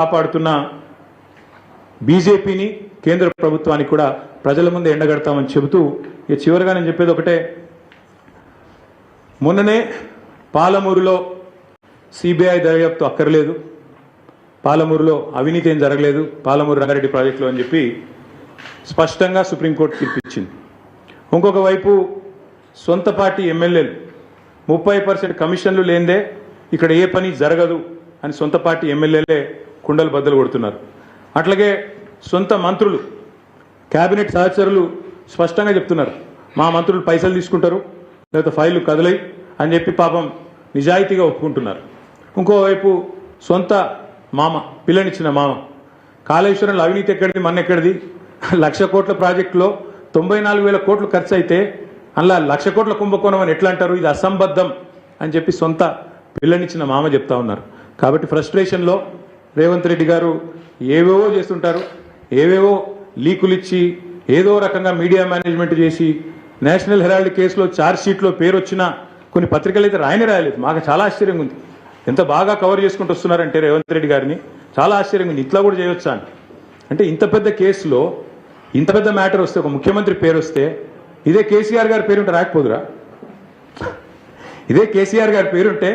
కాపాడుతున్న బీజేపీని కేంద్ర ప్రభుత్వానికి కూడా ప్రజల ముందు ఎండగడతామని చెబుతూ ఇక చివరిగా నేను చెప్పేది ఒకటే. మొన్ననే పాలమూరులో సిబిఐ దర్యాప్తు అక్కర్లేదు, పాలమూరులో అవినీతి ఏం జరగలేదు పాలమూరు రంగారెడ్డి ప్రాజెక్టులో అని చెప్పి స్పష్టంగా సుప్రీంకోర్టు తీర్పిచ్చింది. ఇంకొక వైపు సొంత పార్టీ ఎమ్మెల్యేలు 30% కమిషన్లు లేదే ఇక్కడ ఏ పని జరగదు అని సొంత పార్టీ ఎమ్మెల్యేలే కుండలు బద్దలు కొడుతున్నారు. అట్లాగే సొంత మంత్రులు కేబినెట్ సహచరులు స్పష్టంగా చెప్తున్నారు, మా మంత్రులు పైసలు తీసుకుంటారు లేకపోతే ఫైళ్లు కదలై అని చెప్పి పాపం నిజాయితీగా ఒప్పుకుంటున్నారు. ఇంకోవైపు సొంత మామ పిల్లనిచ్చిన మామ కాళేశ్వరంలో అవినీతి ఎక్కడిది మన ఎక్కడిది, 1,00,000 కోట్ల ప్రాజెక్టులో 94,000 కోట్లు ఖర్చు అయితే అలా 1,00,000 కోట్ల కుంభకోణం అని ఎట్లా అంటారు, ఇది అసంబద్ధం అని చెప్పి సొంత పిల్లనిచ్చిన మామ చెప్తా ఉన్నారు. కాబట్టి ఫ్రస్ట్రేషన్లో రేవంత్ రెడ్డి గారు ఏవేవో చేస్తుంటారు, ఏవేవో లీకులు ఇచ్చి ఏదో రకంగా మీడియా మేనేజ్మెంట్ చేసి నేషనల్ హెరాల్డ్ కేసులో ఛార్జ్ షీట్లో పేరు వచ్చిన కొన్ని పత్రికలు అయితే రాయలేదు. మాకు చాలా ఆశ్చర్యంగా ఉంది, ఎంత బాగా కవర్ చేసుకుంటూ వస్తున్నారంటే రేవంత్ రెడ్డి గారిని చాలా ఆశ్చర్యంగా ఉంది. ఇట్లా కూడా చేయొచ్చా అంటే ఇంత పెద్ద కేసులో ఇంత పెద్ద మ్యాటర్ వస్తే ఒక ముఖ్యమంత్రి పేరు వస్తే ఇదే కేసీఆర్ గారి పేరుంటే రాకపోదురా? ఇదే కేసీఆర్ గారి పేరుంటే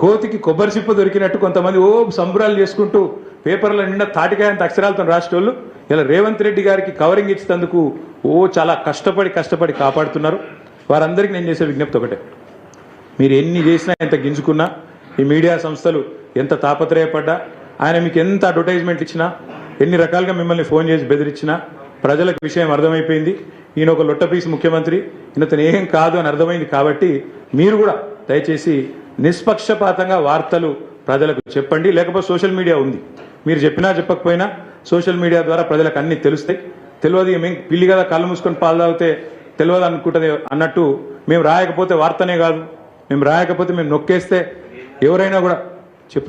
కోతికి కొబ్బరి చిప్ప దొరికినట్టు కొంతమంది సంబరాలు చేసుకుంటూ పేపర్ల నిండా తాటికాయంత అక్షరాలతో రాసేటోళ్ళు ఇలా రేవంత్ రెడ్డి గారికి కవరింగ్ ఇచ్చినందుకు చాలా కష్టపడి కాపాడుతున్నారు. వారందరికీ నేను చేసే విజ్ఞప్తి ఒకటే, మీరు ఎన్ని చేసినా ఎంత గింజుకున్నా ఈ మీడియా సంస్థలు ఎంత తాపత్రయపడ్డా ఆయన మీకు ఎంత అడ్వర్టైజ్మెంట్ ఇచ్చినా ఎన్ని రకాలుగా మిమ్మల్ని ఫోన్ చేసి బెదిరించినా ప్రజలకు విషయం అర్థమైపోయింది. ఈయన ఒక లొట్టపీసి ముఖ్యమంత్రి, ఈయనతను ఏం కాదు అని అర్థమైంది. కాబట్టి మీరు కూడా దయచేసి నిష్పక్షపాతంగా వార్తలు ప్రజలకు చెప్పండి. లేకపోతే సోషల్ మీడియా ఉంది, మీరు చెప్పినా చెప్పకపోయినా సోషల్ మీడియా ద్వారా ప్రజలకు అన్ని తెలుస్తాయి. తెలియదు మేము పిల్లి కదా కళ్ళు మూసుకొని పాలు తాగితే తెలియదు అనుకుంటుంది అన్నట్టు మేము రాయకపోతే వార్తనే కాదు, మేము రాయకపోతే మేము నొక్కేస్తే ఎవరైనా కూడా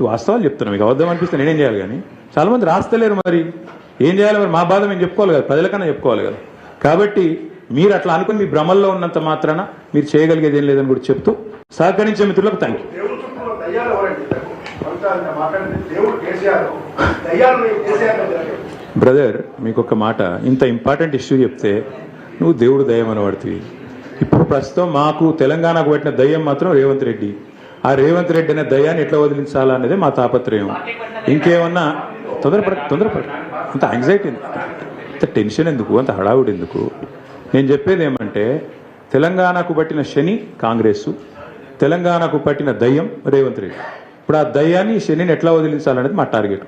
వాస్తవాలు చెప్తున్నాం. మీకు అబద్ధం అనిపిస్తే నేనేం చేయాలి? కానీ చాలామంది రాస్తలేరు, మరి ఏం చేయాలి? మరి మా బాధ మేము చెప్పుకోవాలి కదా, ప్రజలకన్నా చెప్పుకోవాలి కదా. కాబట్టి మీరు అట్లా అనుకుని మీ భ్రమల్లో ఉన్నంత మాత్రాన మీరు చేయగలిగేది ఏం లేదని కూడా చెప్తూ సహకరించే మిత్రులకు థ్యాంక్ యూ. బ్రదర్, మీకు ఒక మాట, ఇంత ఇంపార్టెంట్ ఇష్యూ చెప్తే నువ్వు దేవుడు దయ్యం అనబడుతుంది. ఇప్పుడు ప్రస్తుతం మాకు తెలంగాణకు పట్టిన దయ్యం మాత్రం రేవంత్ రెడ్డి. ఆ రేవంత్ రెడ్డి అనే దయ్యాన్ని ఎట్లా వదిలించాలా అనేది మా తాపత్రయం. ఇంకేమన్నా తొందరపడ అంత యాంగ్జైటీ ఎందుకు, అంత టెన్షన్ ఎందుకు, అంత హడావుడి ఎందుకు? నేను చెప్పేది ఏమంటే తెలంగాణకు పట్టిన శని కాంగ్రెస్, తెలంగాణకు పట్టిన దయ్యం రేవంత్ రెడ్డి. ఇప్పుడు ఆ దయ్యాన్ని శనిని ఎట్లా వదిలించాలనేది మా టార్గెట్.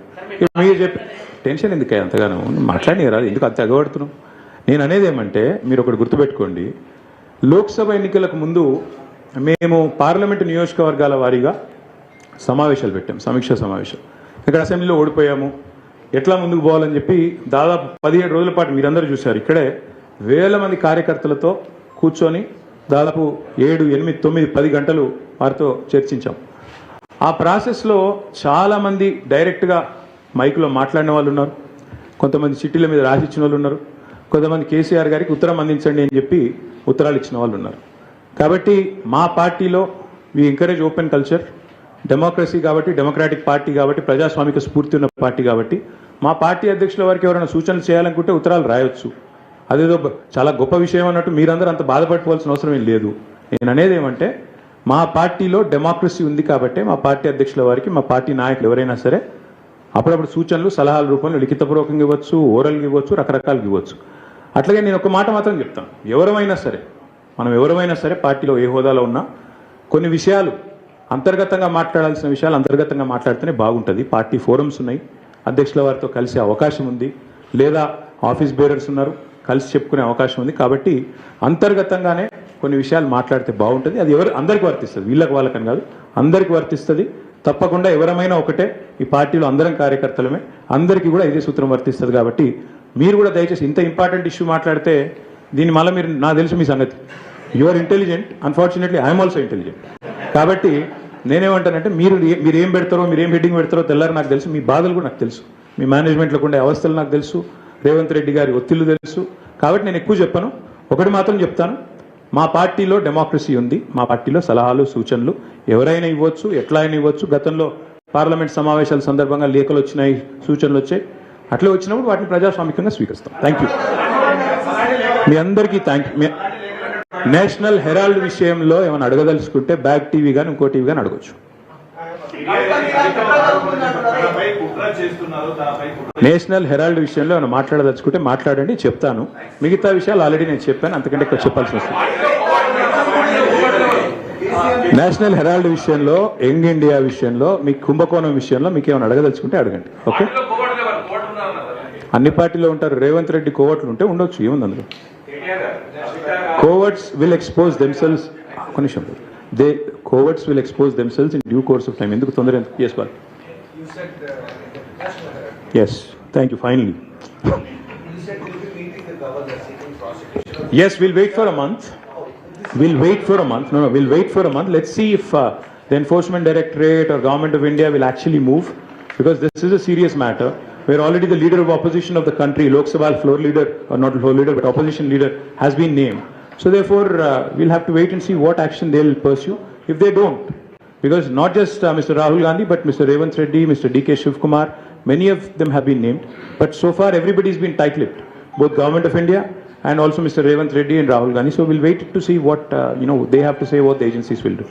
మీరు చెప్పి టెన్షన్ ఎందుకు అంతగానో మాట్లాడి రాదు, ఎందుకు అంత ఎగబడుతున్నాం? నేను అనేది ఏమంటే మీరు ఒకటి గుర్తుపెట్టుకోండి, లోక్సభ ఎన్నికలకు ముందు మేము పార్లమెంటు నియోజకవర్గాల వారీగా సమావేశాలు పెట్టాం, సమీక్షా సమావేశాలు. ఇక్కడ అసెంబ్లీలో ఓడిపోయాము, ఎట్లా ముందుకు పోవాలని చెప్పి దాదాపు 17 రోజుల పాటు మీరందరూ చూశారు. ఇక్కడే వేల మంది కార్యకర్తలతో కూర్చొని దాదాపు 7, 8, 9, 10 గంటలు వారితో చర్చించాం. ఆ ప్రాసెస్లో చాలామంది డైరెక్ట్గా మైకులో మాట్లాడిన వాళ్ళు ఉన్నారు, కొంతమంది చిట్టీల మీద రాసిచ్చిన వాళ్ళు ఉన్నారు, కొంతమంది కేసీఆర్ గారికి ఉత్తరం అందించండి అని చెప్పి ఉత్తరాలు ఇచ్చిన వాళ్ళు ఉన్నారు. కాబట్టి మా పార్టీలో we encourage open culture, democracy కాబట్టి, డెమోక్రాటిక్ పార్టీ కాబట్టి, ప్రజాస్వామిక స్ఫూర్తి ఉన్న పార్టీ కాబట్టి మా పార్టీ అధ్యక్షుల వారికి ఎవరైనా సూచనలు చేయాలనుకుంటే ఉత్తరాలు రాయొచ్చు. అదేదో చాలా గొప్ప విషయం అన్నట్టు మీరందరూ అంత బాధపడిపోవాల్సిన అవసరం ఏం లేదు. నేను అనేది ఏమంటే మా పార్టీలో డెమోక్రసీ ఉంది కాబట్టి మా పార్టీ అధ్యక్షుల వారికి మా పార్టీ నాయకులు ఎవరైనా సరే అప్పుడప్పుడు సూచనలు సలహాల రూపంలో లిఖితపూర్వకంగా ఇవ్వచ్చు, ఓరల్గా ఇవ్వచ్చు, రకరకాలుగా ఇవ్వచ్చు. అట్లాగే నేను ఒక మాట మాత్రం చెప్తాను, మనం ఎవరైనా సరే పార్టీలో ఏ హోదాలో ఉన్నా కొన్ని విషయాలు అంతర్గతంగా మాట్లాడాల్సిన విషయాలు అంతర్గతంగా మాట్లాడితేనే బాగుంటుంది. పార్టీ ఫోరమ్స్ ఉన్నాయి, అధ్యక్షుల వారితో కలిసే అవకాశం ఉంది, లేదా ఆఫీస్ బేరర్స్ ఉన్నారు, కలిసి చెప్పుకునే అవకాశం ఉంది. కాబట్టి అంతర్గతంగానే కొన్ని విషయాలు మాట్లాడితే బాగుంటుంది. అది అందరికీ వర్తిస్తుంది, వీళ్ళకి వాళ్ళకని కాదు, అందరికీ వర్తిస్తుంది. తప్పకుండా ఎవరమైనా ఒకటే, ఈ పార్టీలో అందరం కార్యకర్తలమే, అందరికీ కూడా ఇదే సూత్రం వర్తిస్తుంది. కాబట్టి మీరు కూడా దయచేసి ఇంత ఇంపార్టెంట్ ఇష్యూ మాట్లాడితే దీన్ని మళ్ళీ మీరు, నాకు తెలుసు మీ సంగతి, you are intelligent, unfortunately I'm also intelligent. కాబట్టి నేనేమంటానంటే మీరు ఏం పెడతారో, మీరు ఏం హెడ్డింగ్ పెడతారో తెల్లారు నాకు తెలుసు, మీ బాధలు కూడా నాకు తెలుసు, మీ మేనేజ్మెంట్లోకి ఉండే అవస్థలు నాకు తెలుసు, రేవంత్ రెడ్డి గారి ఒత్తిళ్లు తెలుసు. కాబట్టి నేను ఎక్కువ చెప్పను, ఒకటి మాత్రం చెప్తాను, మా పార్టీలో డెమోక్రసీ ఉంది, మా పార్టీలో సలహాలు సూచనలు ఎవరైనా ఇవ్వచ్చు, ఎట్లా అయినా ఇవ్వచ్చు. గతంలో పార్లమెంట్ సమావేశాల సందర్భంగా లేఖలు వచ్చినాయి, సూచనలు వచ్చాయి. అట్లా వచ్చినప్పుడు వాటిని ప్రజాస్వామికంగా స్వీకరిస్తాం. థ్యాంక్ యూ మీ అందరికీ. Thank you. నేషనల్ హెరాల్డ్ విషయంలో ఏమైనా అడగదలుచుకుంటే బ్యాక్ టీవీ కానీ ఇంకో టీవీ కానీ అడగచ్చు. నేషనల్ హెరాల్డ్ విషయంలో ఏమైనా మాట్లాడదలుచుకుంటే మాట్లాడండి, చెప్తాను. మిగతా విషయాలు ఆల్రెడీ నేను చెప్పాను, అంతకంటే ఎక్కువ చెప్పాల్సి వస్తుంది. నేషనల్ హెరాల్డ్ విషయంలో, యంగ్ ఇండియా విషయంలో, మీ కుంభకోణం విషయంలో మీకు ఏమైనా అడగదలుచుకుంటే అడగండి. ఓకే, అన్ని పార్టీలో ఉంటారు. రేవంత్ రెడ్డి కోవట్లు ఉంటే ఉండొచ్చు, ఏముంది అందులో. Coverts will expose themselves. ఒక నిమిషం, coverts will expose themselves in due course of time. ఎందుకు తొందర? Yes ball. Yes, thank you. Finally yes, we'll wait for a month. We'll wait for a month. No, we'll wait for a month. Let's see if the Enforcement Directorate or Government of India will actually move, because this is a serious matter. Where already the leader of opposition of the country, Lok Sabha floor leader, or not floor leader, but opposition leader, has been named. So therefore, we'll have to wait and see what action they'll pursue if they don't. Because not just Mr. Rahul Gandhi, but Mr. Revanth Reddy, Mr. D.K. Shivkumar, many of them have been named. But so far, everybody's been tight-lipped, both Government of India and also Mr. Revanth Reddy and Rahul Gandhi. So we'll wait to see what they have to say, what the agencies will do.